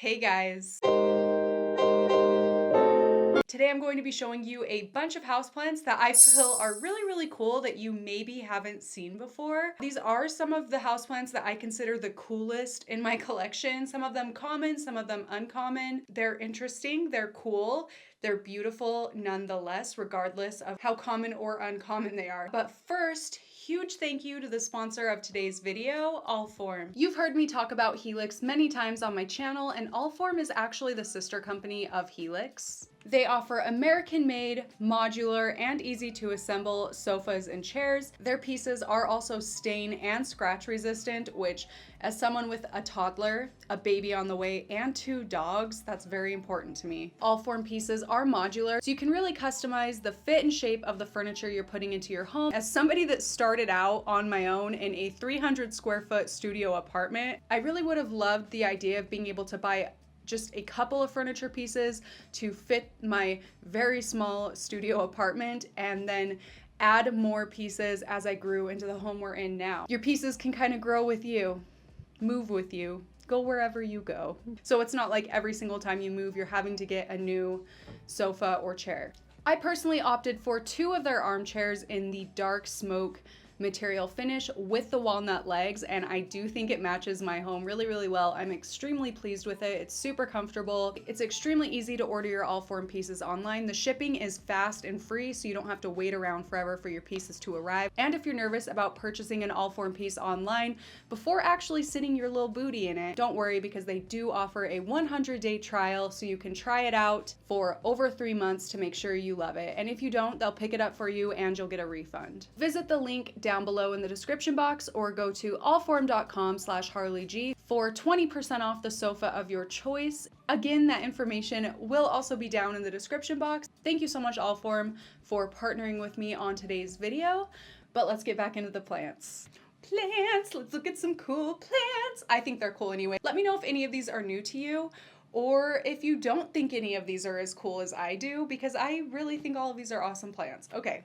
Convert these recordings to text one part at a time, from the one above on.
Hey guys! Today I'm going to be showing you a bunch of houseplants that I feel are really cool that you maybe haven't seen before. These are some of the houseplants that I consider the coolest in my collection. Some of them common, some of them uncommon. They're interesting, they're cool, they're beautiful nonetheless, regardless of how common or uncommon they are. But first, huge thank you to the sponsor of today's video, Allform. You've heard me talk about Helix many times on my channel, and Allform is actually the sister company of Helix. They offer American-made, modular, and easy-to-assemble sofas and chairs. Their pieces are also stain and scratch resistant, which, as someone with a toddler, a baby on the way, and 2 dogs, that's very important to me. Allform pieces are modular, so you can really customize the fit and shape of the furniture you're putting into your home. As somebody that started out on my own in a 300 square foot studio apartment, I really would have loved the idea of being able to buy just a couple of furniture pieces to fit my very small studio apartment and then add more pieces as I grew into the home we're in now. Your pieces can kind of grow with you, move with you, go wherever you go. So it's not like every single time you move, you're having to get a new sofa or chair. I personally opted for 2 of their armchairs in the dark smoke material finish with the walnut legs, and I do think it matches my home really well. I'm extremely pleased with it. It's super comfortable. It's extremely easy to order your Allform pieces online. The shipping is fast and free, so you don't have to wait around forever for your pieces to arrive. And if you're nervous about purchasing an Allform piece online before actually sitting your little booty in it, don't worry, because they do offer a 100-day trial, so you can try it out for over 3 months to make sure you love it. And if you don't, they'll pick it up for you and you'll get a refund. Visit the link down below in the description box or go to allform.com/HarleyG for 20% off the sofa of your choice. Again, that information will also be down in the description box. Thank you so much, Allform, for partnering with me on today's video, but let's get back into the plants. Plants, let's look at some cool plants. I think they're cool anyway. Let me know if any of these are new to you, or if you don't think any of these are as cool as I do, because I really think all of these are awesome plants. Okay.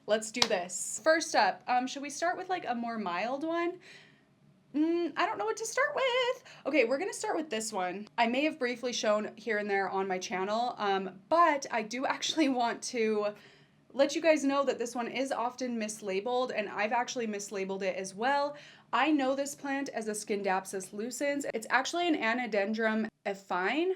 Let's do this. First up, should we start with like a more mild one? I don't know what to start with. Okay, we're gonna start with this one. I may have briefly shown here and there on my channel, but I do actually want to let you guys know that this one is often mislabeled, and I've actually mislabeled it as well. I know this plant as a Scindapsus lucens. It's actually an Anadendrum affine.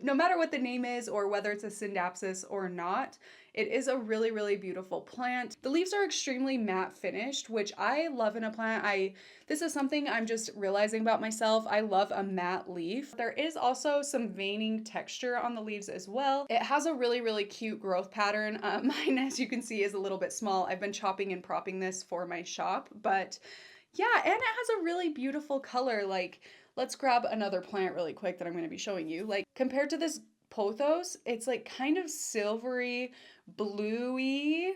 No matter what the name is or whether it's a Scindapsus or not, it is a really beautiful plant. The leaves are extremely matte finished, which I love in a plant. This is something I'm just realizing about myself. I love a matte leaf. There is also some veining texture on the leaves as well. It has a really cute growth pattern. Mine, as you can see, is a little bit small. I've been chopping and propping this for my shop, but yeah, and it has a really beautiful color. Like, let's grab another plant really quick that I'm going to be showing you. Like, compared to this pothos, it's like kind of silvery, bluey,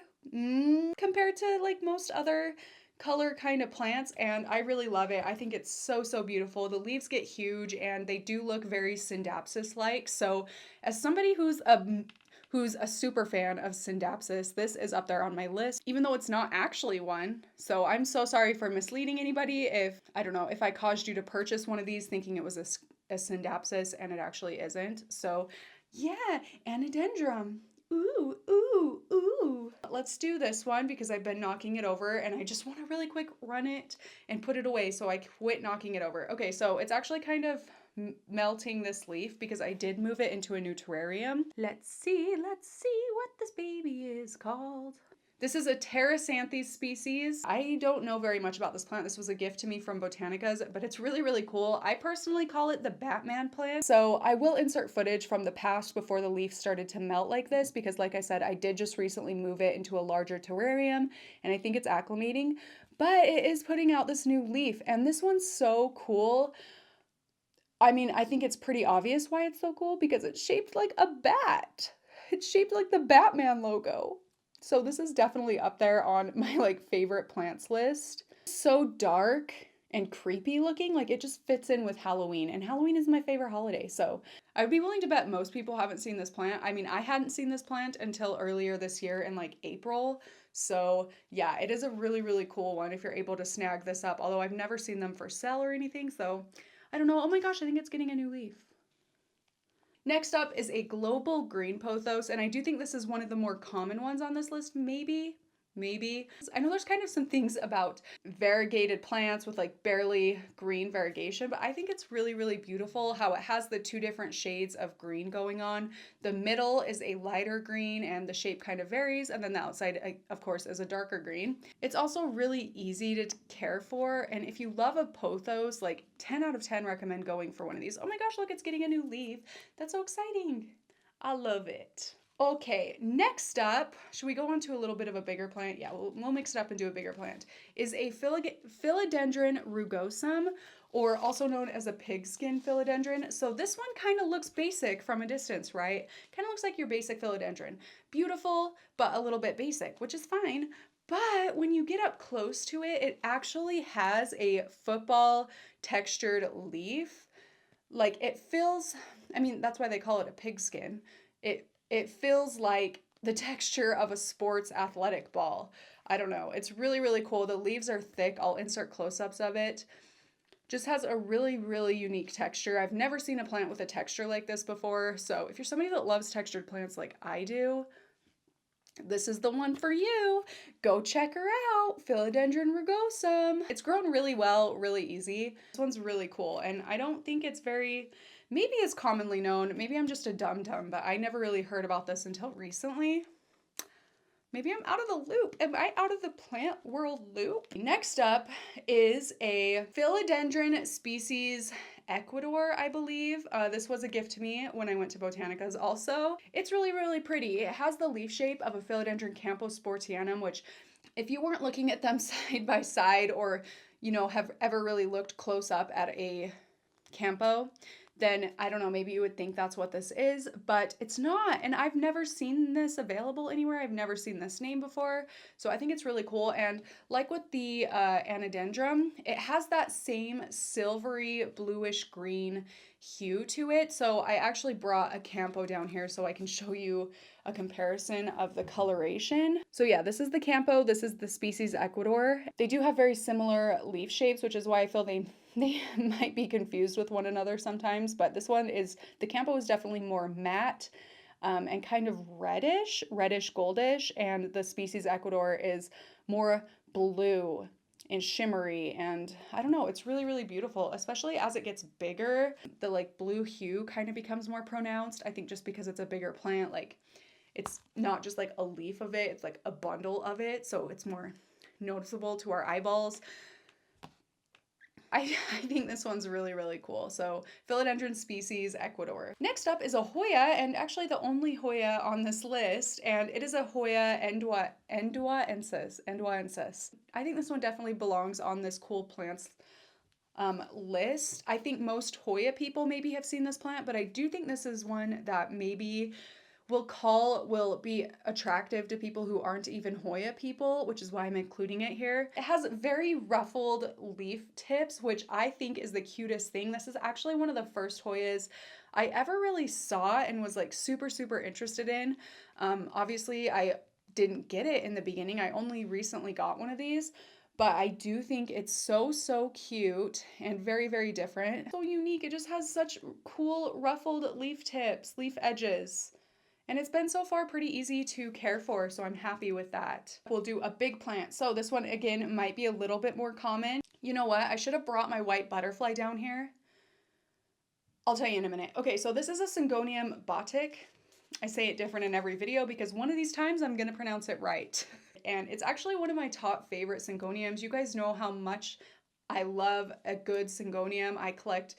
compared to like most other color kind of plants, and I really love it. I think it's so beautiful. The leaves get huge and they do look very Scindapsus-like. So as somebody who's a super fan of Scindapsus, this is up there on my list, even though it's not actually one. So I'm so sorry for misleading anybody if, I don't know, if I caused you to purchase one of these thinking it was a Scindapsus and it actually isn't. So yeah, Anadendrum. Ooh. Let's do this one because I've been knocking it over and I just want to really quick run it and put it away so I quit knocking it over. Okay, so it's actually kind of melting this leaf because I did move it into a new terrarium. Let's see what this baby is called. This is a Terrasanthes species. I don't know very much about this plant. This was a gift to me from Botanica's, but it's really cool. I personally call it the Batman plant. So I will insert footage from the past before the leaf started to melt like this because, like I said, I did just recently move it into a larger terrarium and I think it's acclimating, but it is putting out this new leaf and this one's so cool. I mean, I think it's pretty obvious why it's so cool because it's shaped like a bat. It's shaped like the Batman logo. So this is definitely up there on my like favorite plants list. So dark and creepy looking. Like it just fits in with Halloween, and Halloween is my favorite holiday. So I would be willing to bet most people haven't seen this plant. I mean, I hadn't seen this plant until earlier this year in like April. So yeah, it is a really, really cool one if you're able to snag this up. Although I've never seen them for sale or anything. So I don't know. Oh my gosh, I think it's getting a new leaf. Next up is a global green pothos, and I do think this is one of the more common ones on this list, maybe. I know there's kind of some things about variegated plants with like barely green variegation, but I think it's really, really beautiful how it has the two different shades of green going on. The middle is a lighter green and the shape kind of varies, and then the outside, of course, is a darker green. It's also really easy to care for, and if you love a pothos, like 10 out of 10 recommend going for one of these. Oh my gosh, look, it's getting a new leaf. That's so exciting. I love it. Okay, next up, should we go on to a little bit of a bigger plant? Yeah, we'll mix it up and do a bigger plant. Is a Philodendron Rugosum, or also known as a pigskin philodendron. So this one kind of looks basic from a distance, right? Kind of looks like your basic philodendron. Beautiful, but a little bit basic, which is fine. But when you get up close to it, it actually has a football textured leaf. Like it feels, I mean, that's why they call it a pigskin. It feels like the texture of a sports athletic ball. I don't know. It's really, really cool. The leaves are thick. I'll insert close-ups of it. Just has a really, really unique texture. I've never seen a plant with a texture like this before. So if you're somebody that loves textured plants like I do, this is the one for you. Go check her out, Philodendron Rugosum. It's grown really well, really easy. This one's really cool, and I don't think it's maybe it's commonly known. Maybe I'm just a dum-dum, but I never really heard about this until recently. Maybe I'm out of the loop. Am I out of the plant world loop? Next up is a Philodendron species Ecuador, I believe. This was a gift to me when I went to Botanicas also. It's really, really pretty. It has the leaf shape of a Philodendron camposportianum, which if you weren't looking at them side by side or, you know, have ever really looked close up at a campo, then I don't know, maybe you would think that's what this is, but it's not. And I've never seen this available anywhere. I've never seen this name before. So I think it's really cool. And like with the anadendrum, it has that same silvery bluish green hue to it. So I actually brought a campo down here so I can show you a comparison of the coloration. So yeah, this is the campo, this is the species Ecuador. They do have very similar leaf shapes, which is why I feel they might be confused with one another sometimes, but this one is, the campo is definitely more matte and kind of reddish goldish, and the species Ecuador is more blue and shimmery, and I don't know, it's really, really beautiful, especially as it gets bigger. The like blue hue kind of becomes more pronounced, I think just because it's a bigger plant. Like it's not just like a leaf of it, it's like a bundle of it, so it's more noticeable to our eyeballs. I think this one's really, really cool. So Philodendron species Ecuador. Next up is a Hoya, and actually the only Hoya on this list, and it is a Hoya enduaensis. I think this one definitely belongs on this cool plants list. I think most Hoya people maybe have seen this plant, but I do think this is one that maybe will be attractive to people who aren't even Hoya people, which is why I'm including it here. It has very ruffled leaf tips, which I think is the cutest thing. This is actually one of the first Hoyas I ever really saw and was like super, super interested in. Obviously, I didn't get it in the beginning. I only recently got one of these, but I do think it's so, so cute and very, very different. So unique. It just has such cool ruffled leaf tips, leaf edges. And it's been so far pretty easy to care for, so I'm happy with that. We'll do a big plant. So this one, again, might be a little bit more common. You know what? I should have brought my white butterfly down here. I'll tell you in a minute. Okay, so this is a Syngonium batik. I say it different in every video because one of these times I'm gonna pronounce it right. And it's actually one of my top favorite Syngoniums. You guys know how much I love a good Syngonium. I collect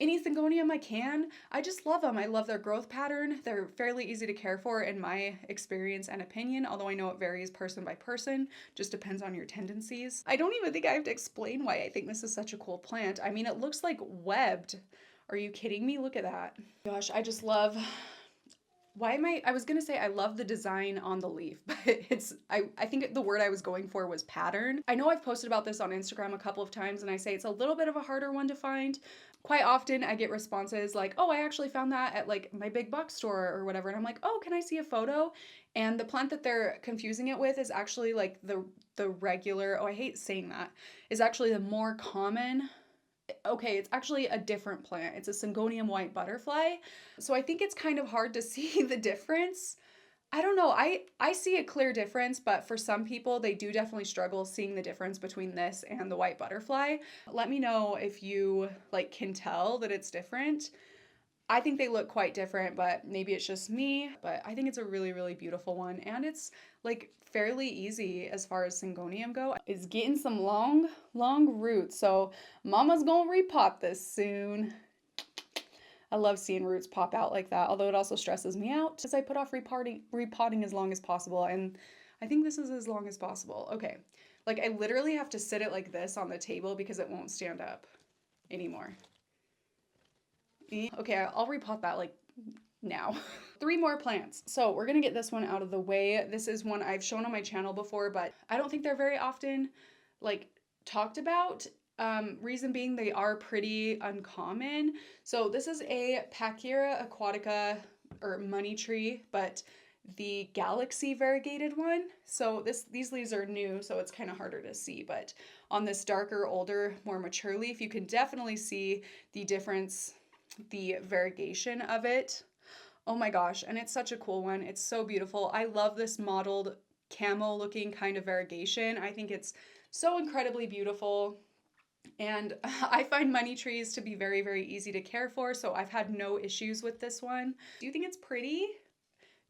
any Syngonium I can. I just love them. I love their growth pattern. They're fairly easy to care for in my experience and opinion, although I know it varies person by person, just depends on your tendencies. I don't even think I have to explain why I think this is such a cool plant. I mean, it looks like webbed. Are you kidding me? Look at that. Gosh, I just love I was gonna say I love the design on the leaf, but I think the word I was going for was pattern. I know I've posted about this on Instagram a couple of times and I say it's a little bit of a harder one to find. Quite often I get responses like, oh, I actually found that at like my big box store or whatever. And I'm like, oh, can I see a photo? And the plant that they're confusing it with is actually like the regular, oh, I hate saying that, is actually the more common. Okay, it's actually a different plant. It's a Syngonium white butterfly. So I think it's kind of hard to see the difference. I don't know. I see a clear difference, but for some people they do definitely struggle seeing the difference between this and the white butterfly. Let me know if you like can tell that it's different. I think they look quite different, but maybe it's just me. But I think it's a really, really beautiful one. And it's like fairly easy as far as Syngonium go. It's getting some long, long roots. So mama's gonna repot this soon. I love seeing roots pop out like that, although it also stresses me out as I put off repotting as long as possible. And I think this is as long as possible. Okay, like I literally have to sit it like this on the table because it won't stand up anymore. Okay, I'll repot that like now. 3 more plants. So we're gonna get this one out of the way. This is one I've shown on my channel before, but I don't think they're very often like talked about. Reason being they are pretty uncommon. So this is a Pacquiara aquatica or money tree, but the galaxy variegated one. So these leaves are new, so it's kind of harder to see, but on this darker, older, more mature leaf, you can definitely see the difference, the variegation of it. Oh my gosh, and it's such a cool one. It's so beautiful. I love this mottled camo looking kind of variegation. I think it's so incredibly beautiful. And I find money trees to be very, very easy to care for, so I've had no issues with this one. Do you think it's pretty?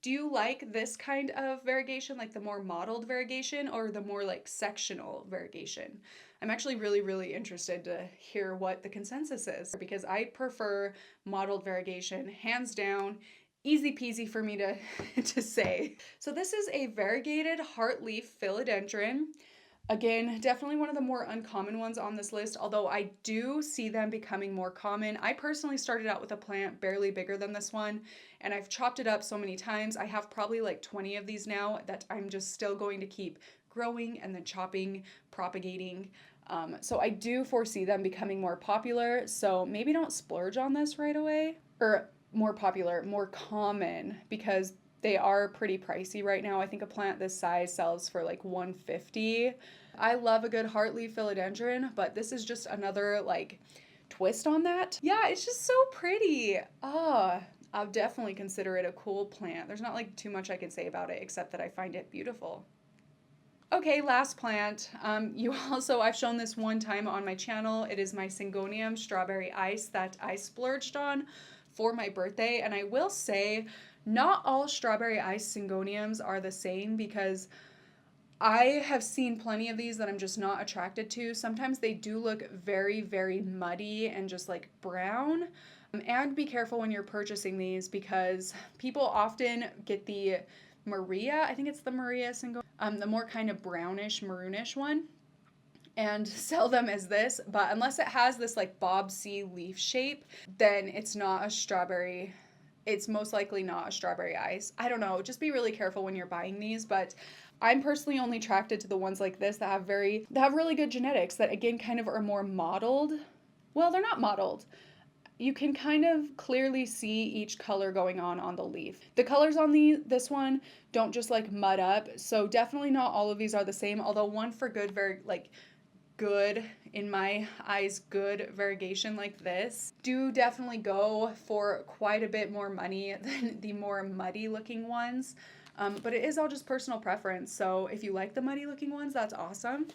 Do you like this kind of variegation, like the more mottled variegation or the more like sectional variegation? I'm actually really, really interested to hear what the consensus is because I prefer mottled variegation, hands down. Easy peasy for me to, to say. So this is a variegated Heartleaf Philodendron. Again, definitely one of the more uncommon ones on this list, although I do see them becoming more common. I personally started out with a plant barely bigger than this one, and I've chopped it up so many times. I have probably like 20 of these now that I'm just still going to keep growing and then chopping, propagating. So I do foresee them becoming more popular, so maybe don't splurge on this right away. Or more popular, more common, because they are pretty pricey right now. I think a plant this size sells for like $150. I love a good Heartleaf Philodendron, but this is just another like twist on that. Yeah, it's just so pretty. I'll definitely consider it a cool plant. There's not like too much I can say about it except that I find it beautiful. Okay, last plant. I've shown this one time on my channel. It is my Syngonium Strawberry Ice that I splurged on for my birthday. And I will say, not all strawberry ice Syngoniums are the same because I have seen plenty of these that I'm just not attracted to. Sometimes they do look very, very muddy and just like brown. And be careful when you're purchasing these because people often get the Maria, I think it's the Maria Syngonium, the more kind of brownish, maroonish one, and sell them as this. But unless it has this like Bob C leaf shape, then it's not a strawberry. It's most likely not a strawberry ice. I don't know. Just be really careful when you're buying these, but I'm personally only attracted to the ones like this that have really good genetics that again kind of are more mottled. Well, they're not mottled. You can kind of clearly see each color going on the leaf. The colors on this one don't just like mud up, so definitely not all of these are the same, although one for good, good, in my eyes, good variegation like this do definitely go for quite a bit more money than the more muddy looking ones. But it is all just personal preference. So if you like the muddy looking ones, that's awesome.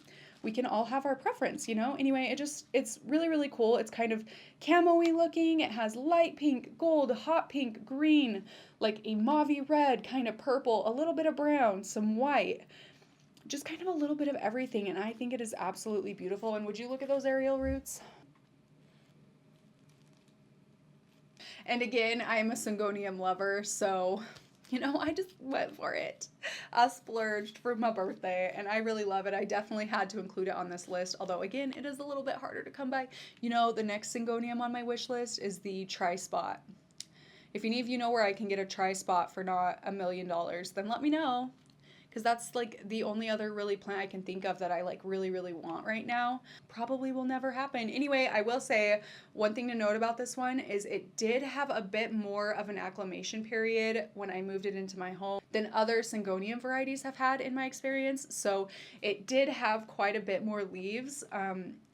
We can all have our preference, you know? Anyway, it's really, really cool. It's kind of camo-y looking. It has light pink, gold, hot pink, green, like a mauve-y red, kind of purple, a little bit of brown, some white. Just kind of a little bit of everything, and I think it is absolutely beautiful. And would you look at those aerial roots? And again, I am a Syngonium lover, so, you know, I just went for it. I splurged for my birthday, and I really love it. I definitely had to include it on this list, although, again, it is a little bit harder to come by. You know, the next Syngonium on my wish list is the Tri-Spot. If any of you know where I can get a tri-spot for not $1 million, then let me know. Because that's like the only other really plant I can think of that I like really, really want right now. Probably will never happen. Anyway, I will say one thing to note about this one is it did have a bit more of an acclimation period when I moved it into my home than other Syngonium varieties have had in my experience. So it did have quite a bit more leaves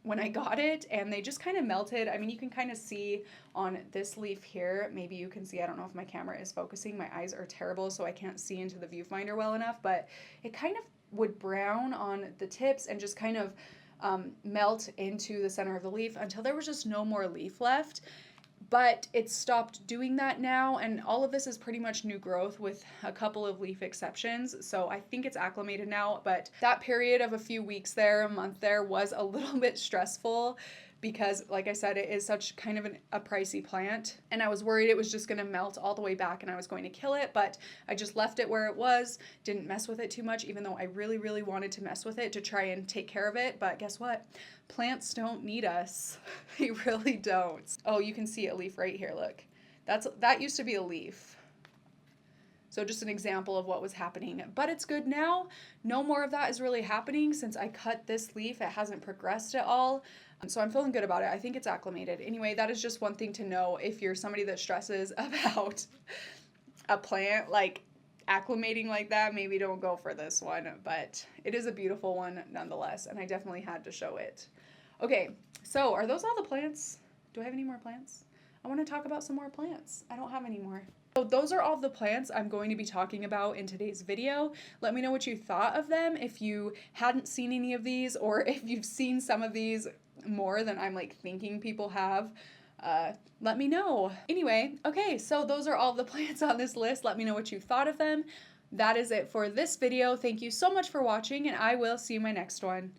when I got it, and they just kind of melted. I mean, you can kind of see on this leaf here, maybe you can see, I don't know if my camera is focusing, my eyes are terrible, so I can't see into the viewfinder well enough, but it kind of would brown on the tips and just kind of melt into the center of the leaf until there was just no more leaf left. But it's stopped doing that now, and all of this is pretty much new growth with a couple of leaf exceptions, so I think it's acclimated now. But that period of a few weeks there, a month there, was a little bit stressful because, like I said, it is such kind of a pricey plant, and I was worried it was just going to melt all the way back and I was going to kill it, but I just left it where it was, didn't mess with it too much, even though I really, really wanted to mess with it to try and take care of it. But guess what? Plants don't need us. They really don't. Oh, you can see a leaf right here, look. That used to be a leaf. So just an example of what was happening, but it's good now. No more of that is really happening since I cut this leaf. It hasn't progressed at all. So I'm feeling good about it. I think it's acclimated. Anyway, that is just one thing to know if you're somebody that stresses about a plant like acclimating like that. Maybe don't go for this one, but it is a beautiful one nonetheless, and I definitely had to show it. Okay, so are those all the plants? Do I have any more plants? I want to talk about some more plants. I don't have any more. So those are all the plants I'm going to be talking about in today's video. Let me know what you thought of them, if you hadn't seen any of these, or if you've seen some of these more than I'm like thinking people have. Let me know. Anyway, okay, so those are all the plants on this list. Let me know what you thought of them. That is it for this video. Thank you so much for watching, and I will see you in my next one.